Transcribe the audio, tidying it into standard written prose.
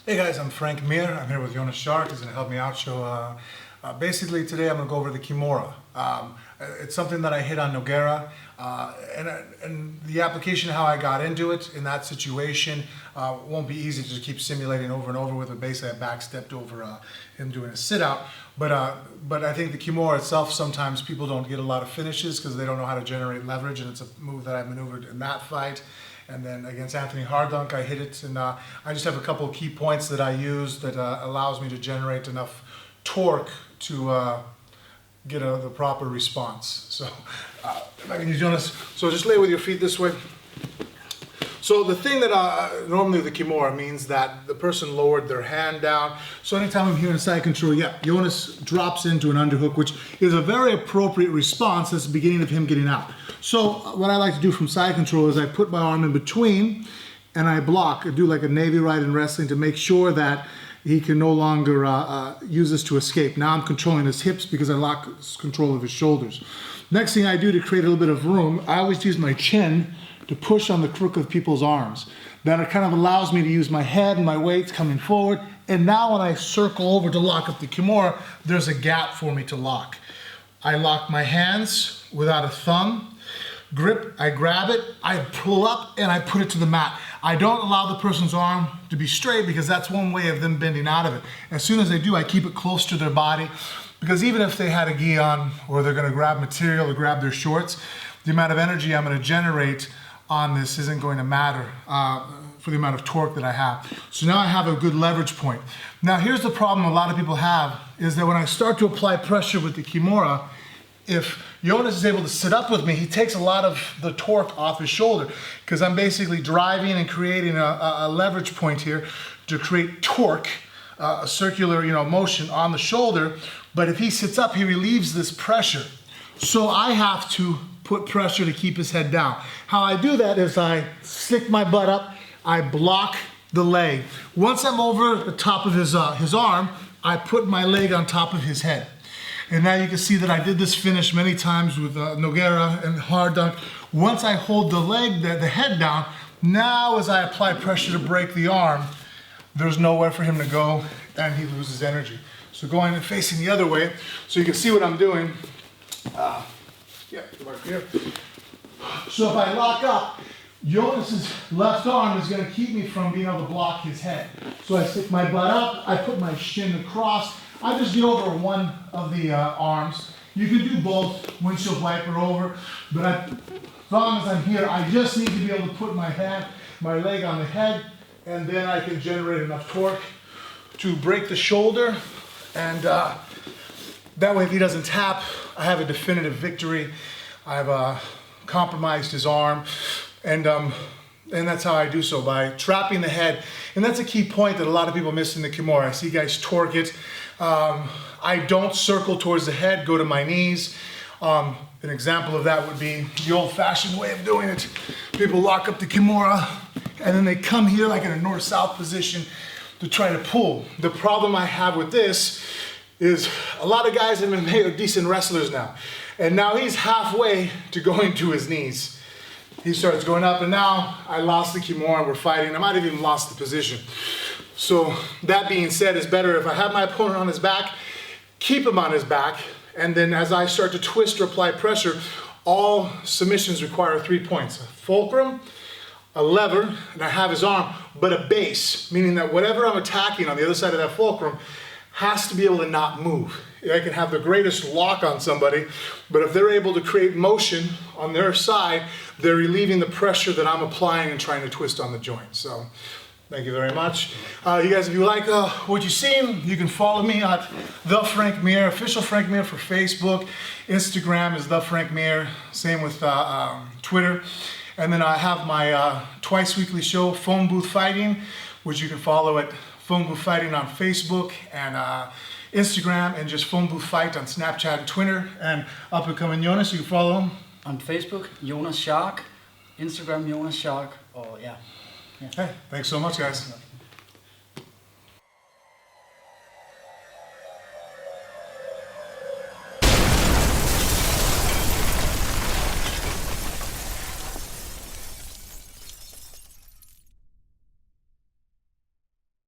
Hey guys, I'm Frank Mir. I'm here with Jonas Shark. He's going to help me out. Basically today I'm going to go over the Kimura. It's something that I hit on Nogueira, and the application, how I got into it in that situation, won't be easy to just keep simulating over and over with it. Basically I backstepped over him doing a sit out. But I think the Kimura itself, sometimes people don't get a lot of finishes because they don't know how to generate leverage, and it's a move that I maneuvered in that fight. And then against Anthony Hardunk, I hit it, and I just have a couple of key points that I use that allows me to generate enough torque to get the proper response. So if I can use Jonas, so just lay with your feet this way. So the thing that normally the Kimura means that the person lowered their hand down. So anytime I'm here in side control, yeah, Jonas drops into an underhook, which is a very appropriate response. That's the beginning of him getting out. So what I like to do from side control is I put my arm in between and I block. I do like a Navy ride in wrestling to make sure that he can no longer use this to escape. Now I'm controlling his hips because I lock control of his shoulders. Next thing I do to create a little bit of room, I always use my chin to push on the crook of people's arms. That kind of allows me to use my head and my weight coming forward. And now when I circle over to lock up the Kimura, there's a gap for me to lock. I lock my hands without a thumb. Grip, I grab it, I pull up, and I put it to the mat. I don't allow the person's arm to be straight because that's one way of them bending out of it. As soon as they do, I keep it close to their body, because even if they had a gi on or they're gonna grab material or grab their shorts, the amount of energy I'm gonna generate on this isn't going to matter for the amount of torque that I have. So now I have a good leverage point. Now here's the problem a lot of people have, is that when I start to apply pressure with the Kimura, if Jonas is able to sit up with me, he takes a lot of the torque off his shoulder, because I'm basically driving and creating a leverage point here to create torque, a circular motion on the shoulder. But if he sits up, he relieves this pressure. So I have to put pressure to keep his head down. How I do that is I stick my butt up, I block the leg. Once I'm over the top of his arm, I put my leg on top of his head. And now you can see that I did this finish many times with Nogueira and Hardunk. Once I hold the leg, the head down, now as I apply pressure to break the arm, there's nowhere for him to go and he loses energy. So going and facing the other way, so you can see what I'm doing. Yeah, right here. So if I lock up, Jonas's left arm is going to keep me from being able to block his head. So I stick my butt up, I put my shin across, I just get over one of the arms. You can do both, windshield wiper over, but as long as I'm here, I just need to be able to put my leg on the head, and then I can generate enough torque to break the shoulder, and that way if he doesn't tap, I have a definitive victory. I've compromised his arm, and that's how I do so, by trapping the head. And that's a key point that a lot of people miss in the Kimura. I see guys torque it. I don't circle towards the head, go to my knees. An example of that would be the old-fashioned way of doing it. People lock up the Kimura, and then they come here like in a north-south position to try to pull. The problem I have with this is a lot of guys in MMA are decent wrestlers now. And now he's halfway to going to his knees. He starts going up, and now I lost the Kimura, we're fighting. I might have even lost the position. So that being said, it's better if I have my opponent on his back, keep him on his back, and then as I start to twist or apply pressure, all submissions require 3 points: a fulcrum, a lever, and I have his arm, but a base, meaning that whatever I'm attacking on the other side of that fulcrum has to be able to not move. I can have the greatest lock on somebody, but if they're able to create motion on their side, they're relieving the pressure that I'm applying and trying to twist on the joint. So thank you very much. You guys, if you like what you've seen, you can follow me at The Frank Mir, official Frank Mir for Facebook. Instagram is The Frank Mir, same with Twitter. And then I have my twice weekly show, Phone Booth Fighting, which you can follow at Phone Booth Fighting on Facebook and Instagram, and just Phone Booth Fight on Snapchat and Twitter. And up and coming Jonas, you can follow him on Facebook, Jonas Shark, Instagram, Jonas Shark. Oh yeah. Hey, thanks so much, guys.